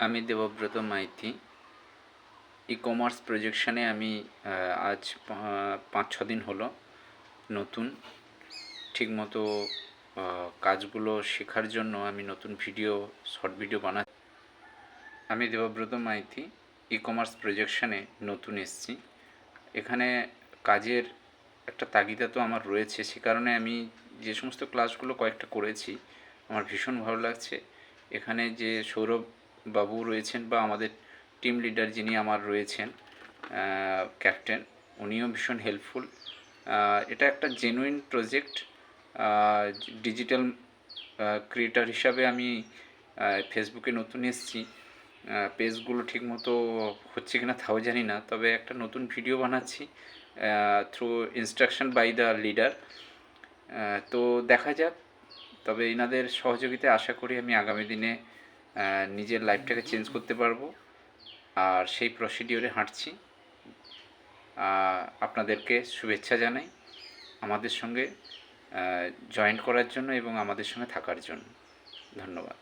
আমি দেবব্রত মাইতি। ই-কমার্স প্রজেকশানে আমি আজ 5-6 দিন হলো নতুন। ঠিকমতো কাজগুলো শেখার জন্য আমি নতুন শর্ট ভিডিও বানাচ্ছি। আমি দেবব্রত মাইতি, ই-কমার্স প্রজেকশানে নতুন এসেছি। এখানে কাজের একটা তাগিদা তো আমার রয়েছে, সে কারণে আমি যে সমস্ত ক্লাসগুলো কয়েকটা করেছি আমার ভীষণ ভালো লাগছে। এখানে যে সৌরভ বাবু রয়েছেন বা আমাদের টিম লিডার যিনি আমার রয়েছেন, ক্যাপ্টেন, উনিও ভীষণ হেল্পফুল। এটা একটা জেনুইন প্রজেক্ট। ডিজিটাল ক্রিয়েটার হিসাবে আমি ফেসবুকে নতুন এসেছি। পেজগুলো ঠিকমতো হচ্ছে কিনা তাও জানি না, তবে একটা নতুন ভিডিও বানাচ্ছি through instruction by the leader. তো দেখা যাক, তবে এনাদের সহযোগিতায় আশা করি আমি আগামী দিনে নিজের লাইফটাকে চেঞ্জ করতে পারবো, আর সেই প্রসিডিওরে হাঁটছি। আপনাদেরকে শুভেচ্ছা জানাই আমাদের সঙ্গে জয়েন করার জন্য এবং আমাদের সঙ্গে থাকার জন্য। ধন্যবাদ।